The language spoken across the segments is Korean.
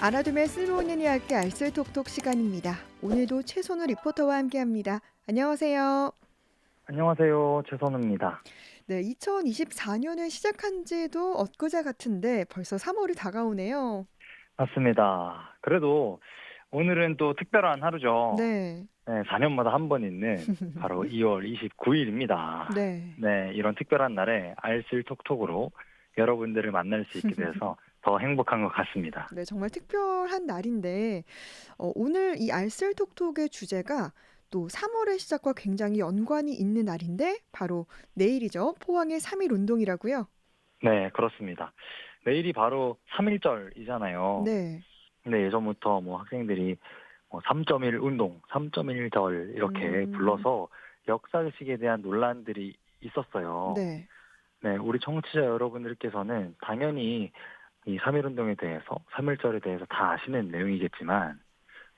알아두면 쓸모있는 이야기 알쓸톡톡 시간입니다. 오늘도 최선우 리포터와 함께합니다. 안녕하세요. 안녕하세요. 최선우입니다. 네, 2024년을 시작한 지도 엊그제 같은데 벌써 3월이 다가오네요. 맞습니다. 그래도 오늘은 또 특별한 하루죠. 네, 네, 4년마다 한 번 있는 바로 2월 29일입니다. 네. 네, 이런 특별한 날에 알쓸톡톡으로 여러분들을 만날 수 있게 돼서 더 행복한 것 같습니다. 네, 정말 특별한 날인데 오늘 이 알쓸톡톡의 주제가 또 3월의 시작과 굉장히 연관이 있는 날인데 바로 내일이죠. 포항의 3.1 운동이라고요. 네, 그렇습니다. 내일이 바로 3.1절이잖아요. 네. 근데 예전부터 뭐 학생들이 3.1 운동, 3.1절 이렇게 음, 불러서 역사의식에 대한 논란들이 있었어요. 네. 네, 우리 청취자 여러분들께서는 당연히 이 3.1운동에 대해서, 3.1절에 대해서 다 아시는 내용이겠지만,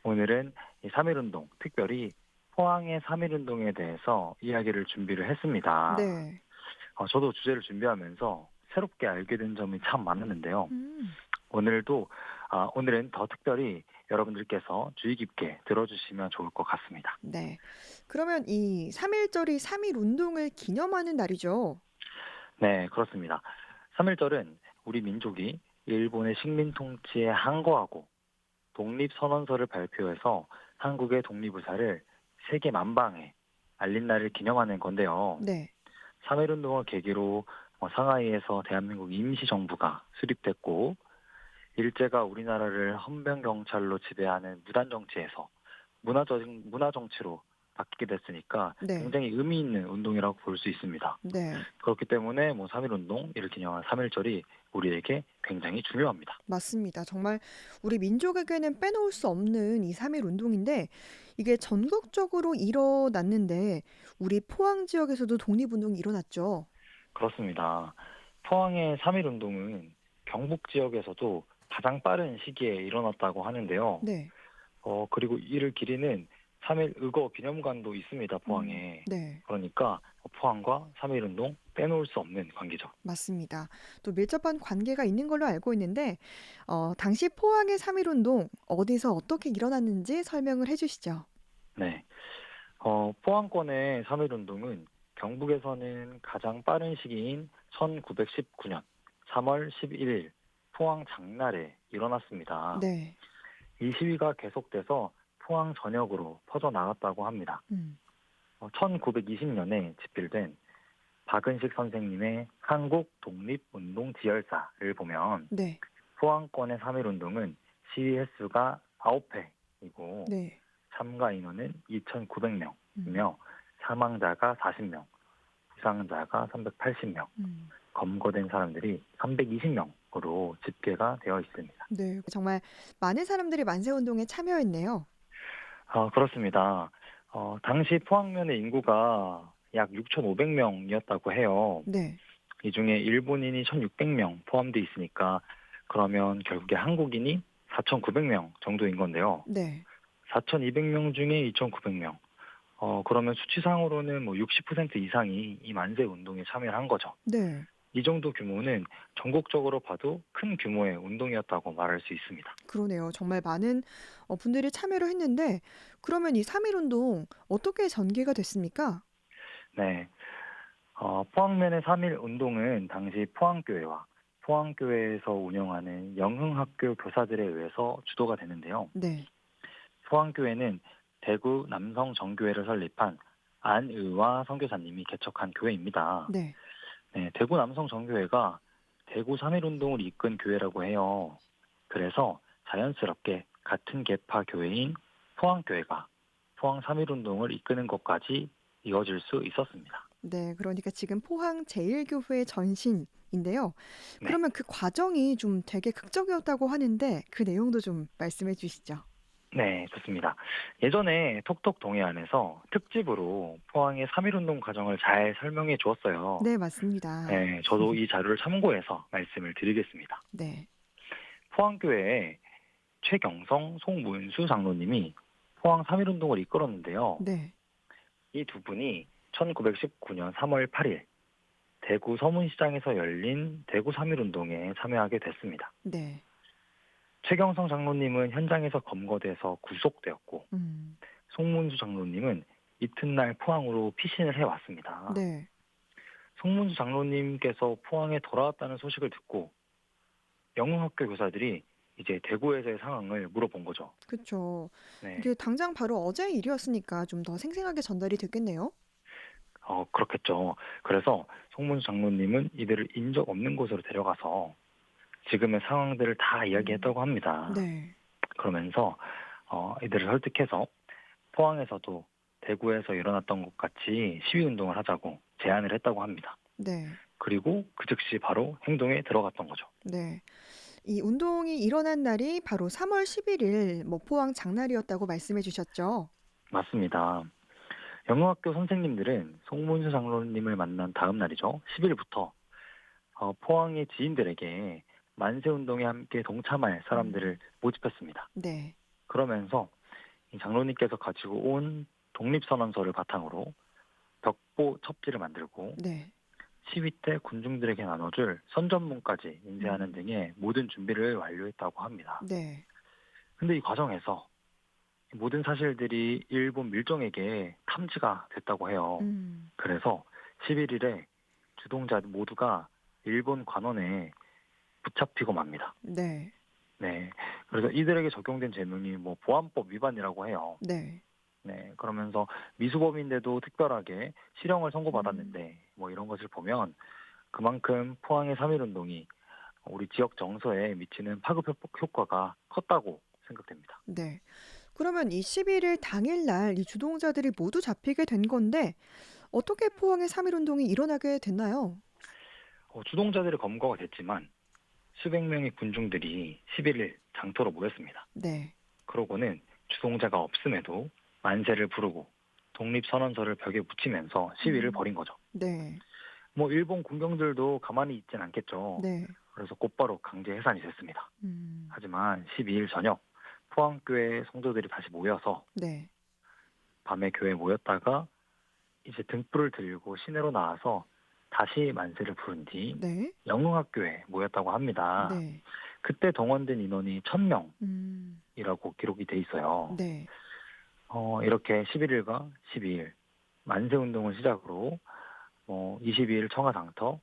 오늘은 이 3.1운동, 특별히 포항의 3.1운동에 대해서 이야기를 준비를 했습니다. 네. 저도 주제를 준비하면서 새롭게 알게 된 점이 참 많았는데요. 음. 오늘도, 오늘은 더 특별히 여러분들께서 주의 깊게 들어주시면 좋을 것 같습니다. 네. 그러면 이 3.1절이 3.1 운동을 기념하는 날이죠? 네, 그렇습니다. 3.1절은 우리 민족이 일본의 식민 통치에 항거하고 독립선언서를 발표해서 한국의 독립의사를 세계 만방에 알린 날을 기념하는 건데요. 네. 3.1운동을 계기로 상하이에서 대한민국 임시정부가 수립됐고 일제가 우리나라를 헌병경찰로 지배하는 무단정치에서 문화정치로 바뀌게 됐으니까 네. 굉장히 의미 있는 운동이라고 볼 수 있습니다. 네. 그렇기 때문에 3.1운동, 이를 기념한 3.1절이 우리에게 굉장히 중요합니다. 맞습니다. 정말 우리 민족에게는 빼놓을 수 없는 이 3.1 운동인데 이게 전국적으로 일어났는데 우리 포항 지역에서도 독립운동이 일어났죠? 그렇습니다. 포항의 3.1운동은 경북 지역에서도 가장 빠른 시기에 일어났다고 하는데요. 네. 그리고 이를 기리는 3.1 의거 기념관도 있습니다, 포항에. 네. 그러니까 포항과 3.1운동 빼놓을 수 없는 관계죠. 맞습니다. 또 밀접한 관계가 있는 걸로 알고 있는데 당시 포항의 3.1 운동 어디서 어떻게 일어났는지 설명을 해 주시죠. 네. 포항권의 3.1운동은 경북에서는 가장 빠른 시기인 1919년 3월 11일 포항 장날에 일어났습니다. 네. 이 시위가 계속돼서 포항 전역으로 퍼져나갔다고 합니다. 음. 1920년에 집필된 박은식 선생님의 한국 독립운동 지열사를 보면 네. 포항권의 3.1운동은 시위 횟수가 9회이고 네. 참가 인원은 음. 2,900명이며 사망자가 40명, 부상자가 380명, 음. 검거된 사람들이 320명으로 집계가 되어 있습니다. 네. 정말 많은 사람들이 만세 운동에 참여했네요. 그렇습니다. 당시 포항면의 인구가 약 6,500명이었다고 해요. 네. 이 중에 일본인이 1,600명 포함되어 있으니까 그러면 결국에 한국인이 4,900명 정도인 건데요. 네. 4,200명 중에 2,900명. 그러면 수치상으로는 뭐 60% 이상이 이 만세 운동에 참여한 거죠. 네. 이 정도 규모는 전국적으로 봐도 큰 규모의 운동이었다고 말할 수 있습니다. 그러네요. 정말 많은 분들이 참여를 했는데 그러면 이 3.1 운동 어떻게 전개가 됐습니까? 네. 포항면의 3.1 운동은 당시 포항교회와 포항교회에서 운영하는 영흥학교 교사들에 의해서 주도가 되는데요. 네. 포항교회는 대구 남성정교회를 설립한 안의와 선교사님이 개척한 교회입니다. 네. 네, 대구 남성정교회가 대구 3.1운동을 이끈 교회라고 해요. 그래서 자연스럽게 같은 계파 교회인 포항교회가 포항 3.1운동을 이끄는 것까지 이어질 수 있었습니다. 네. 그러니까 지금 포항 제1교회 전신인데요. 네. 그러면 그 과정이 좀 되게 극적이었다고 하는데 그 내용도 좀 말씀해 주시죠. 네, 좋습니다. 예전에 톡톡 동해안에서 특집으로 포항의 3.1운동 과정을 잘 설명해 주었어요. 네, 맞습니다. 네, 저도 이 자료를 참고해서 말씀을 드리겠습니다. 네. 포항교회의 최경성, 송문수 장로님이 포항 3.1운동을 이끌었는데요. 네. 이 두 분이 1919년 3월 8일 대구 서문시장에서 열린 대구 3.1운동에 참여하게 됐습니다. 네. 최경성 장로님은 현장에서 검거돼서 구속되었고 음. 송문수 장로님은 이튿날 포항으로 피신을 해왔습니다. 네. 송문수 장로님께서 포항에 돌아왔다는 소식을 듣고 영흥학교 교사들이 이제 대구에서의 상황을 물어본 거죠. 그쵸. 네, 이게 당장 바로 어제 일이었으니까 좀 더 생생하게 전달이 됐겠네요. 그렇겠죠. 그래서 송문수 장로님은 이들을 인적 없는 곳으로 데려가서 지금의 상황들을 다 음. 이야기했다고 합니다. 네. 그러면서 이들을 설득해서 포항에서도 대구에서 일어났던 것 같이 시위 운동을 하자고 제안을 했다고 합니다. 네. 그리고 그 즉시 바로 행동에 들어갔던 거죠. 네. 이 운동이 일어난 날이 바로 3월 11일 포항 장날이었다고 말씀해 주셨죠? 맞습니다. 영어학교 선생님들은 송문수 장로님을 만난 다음 날이죠. 10일부터 포항의 지인들에게 만세운동에 함께 동참할 사람들을 음. 모집했습니다. 네. 그러면서 이 장로님께서 가지고 온 독립선언서를 바탕으로 벽보 첩지를 만들고 네. 시위 때 군중들에게 나눠줄 선전문까지 인쇄하는 음. 등의 모든 준비를 완료했다고 합니다. 네. 근데 이 과정에서 모든 사실들이 일본 밀정에게 탐지가 됐다고 해요. 음. 그래서 11일에 주동자 모두가 일본 관원에 붙잡히고 맙니다. 네. 네. 그래서 이들에게 적용된 죄명이 보안법 위반이라고 해요. 네. 네. 그러면서 미수범인데도 특별하게 실형을 음. 선고받았는데 이런 것을 보면 그만큼 포항의 3.1 운동이 우리 지역 정서에 미치는 파급 효과가 컸다고 생각됩니다. 네. 그러면 이 11일 당일날 이 주동자들이 모두 잡히게 된 건데 어떻게 포항의 3.1 운동이 일어나게 됐나요? 주동자들이 검거가 됐지만 수백 명의 군중들이 11일 장터로 모였습니다. 네. 그러고는 주동자가 없음에도 만세를 부르고 독립선언서를 벽에 붙이면서 시위를 음. 벌인 거죠. 네. 일본 군경들도 가만히 있진 않겠죠. 네. 그래서 곧바로 강제 해산이 됐습니다. 음. 하지만 12일 저녁 포항교회 성도들이 다시 모여서 네. 밤에 교회에 모였다가 이제 등불을 들고 시내로 나와서 다시 만세를 부른 뒤 네. 영흥학교에 모였다고 합니다. 네. 그때 동원된 인원이 1,000명이라고 음. 기록이 돼 있어요. 네. 이렇게 11일과 12일 만세운동을 시작으로 22일 청와장터,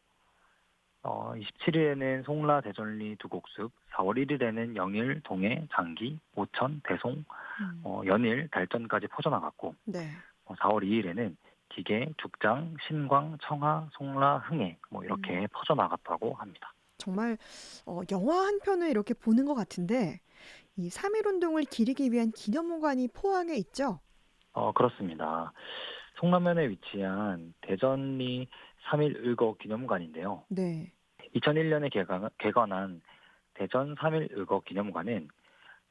27일에는 송라, 대전리, 두곡숲, 4월 1일에는 영일, 동해, 장기, 오천, 대송, 음. 연일, 달전까지 퍼져나갔고 네. 4월 2일에는 기계, 죽장, 신광, 청하, 송라, 흥해 음. 이렇게 퍼져나갔다고 합니다. 정말 영화 한 편을 이렇게 보는 것 같은데 이 3.1 운동을 기리기 위한 기념관이 포항에 있죠? 그렇습니다. 송라면에 위치한 대전리 3.1 의거 기념관인데요. 네. 2001년에 개관한 대전 3.1 의거 기념관은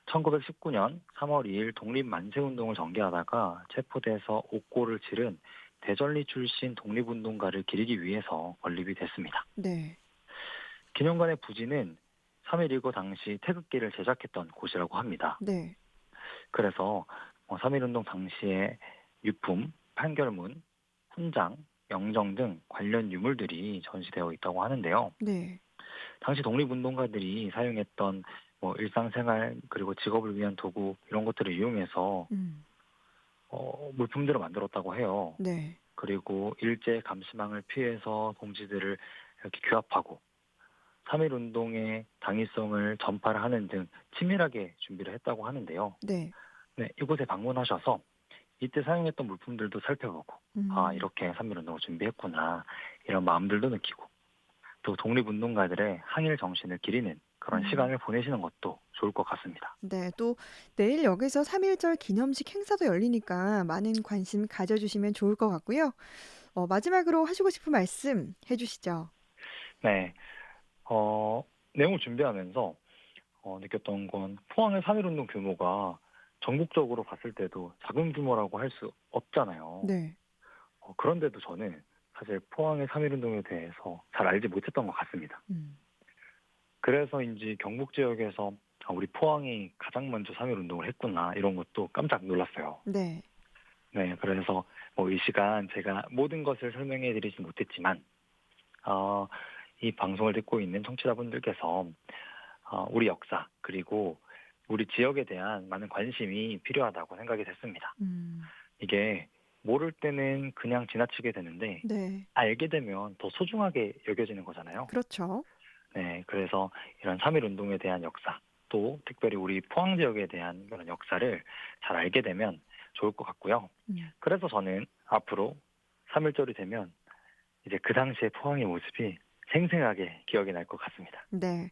1919년 3월 2일 독립만세운동을 전개하다가 체포돼서 옥고를 치른 대전리 출신 독립운동가를 기리기 위해서 건립이 됐습니다. 네. 기념관의 부지는 3.1 의거 당시 태극기를 제작했던 곳이라고 합니다. 네. 그래서 3.1 운동 당시에 유품, 판결문, 훈장, 영정 등 관련 유물들이 전시되어 있다고 하는데요. 네. 당시 독립운동가들이 사용했던 일상생활 그리고 직업을 위한 도구 이런 것들을 이용해서 음. 물품들을 만들었다고 해요. 네. 그리고 일제 감시망을 피해서 동지들을 이렇게 규합하고 3.1 운동의 당위성을 전파를 하는 등 치밀하게 준비를 했다고 하는데요. 네. 네, 이곳에 방문하셔서 이때 사용했던 물품들도 살펴보고 음. 이렇게 3.1 운동을 준비했구나 이런 마음들도 느끼고 또 독립운동가들의 항일 정신을 기리는 그런 음. 시간을 보내시는 것도 좋을 것 같습니다. 네. 또 내일 여기서 3.1절 기념식 행사도 열리니까 많은 관심 가져주시면 좋을 것 같고요. 마지막으로 하시고 싶은 말씀 해주시죠. 네, 내용을 준비하면서 느꼈던 건 포항의 3.1 운동 규모가 전국적으로 봤을 때도 작은 규모라고 할 수 없잖아요. 네. 그런데도 저는 사실 포항의 3.1 운동에 대해서 잘 알지 못했던 것 같습니다. 음. 그래서인지 경북 지역에서 우리 포항이 가장 먼저 3.1 운동을 했구나 이런 것도 깜짝 놀랐어요. 네. 네, 그래서 이 시간 제가 모든 것을 설명해 드리지 못했지만 이 방송을 듣고 있는 청취자분들께서 우리 역사 그리고 우리 지역에 대한 많은 관심이 필요하다고 생각이 됐습니다. 음. 이게 모를 때는 그냥 지나치게 되는데 네. 알게 되면 더 소중하게 여겨지는 거잖아요. 그렇죠. 네, 그래서 이런 3.1 운동에 대한 역사, 또 특별히 우리 포항 지역에 대한 그런 역사를 잘 알게 되면 좋을 것 같고요. 음. 그래서 저는 앞으로 3.1절이 되면 이제 그 당시의 포항의 모습이 생생하게 기억이 날 것 같습니다. 네.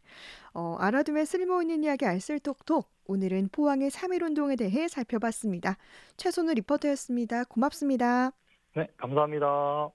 알아두면 쓸모 있는 이야기 알쓸톡톡. 오늘은 포항의 3.1 운동에 대해 살펴봤습니다. 최선우 리포터였습니다. 고맙습니다. 네, 감사합니다.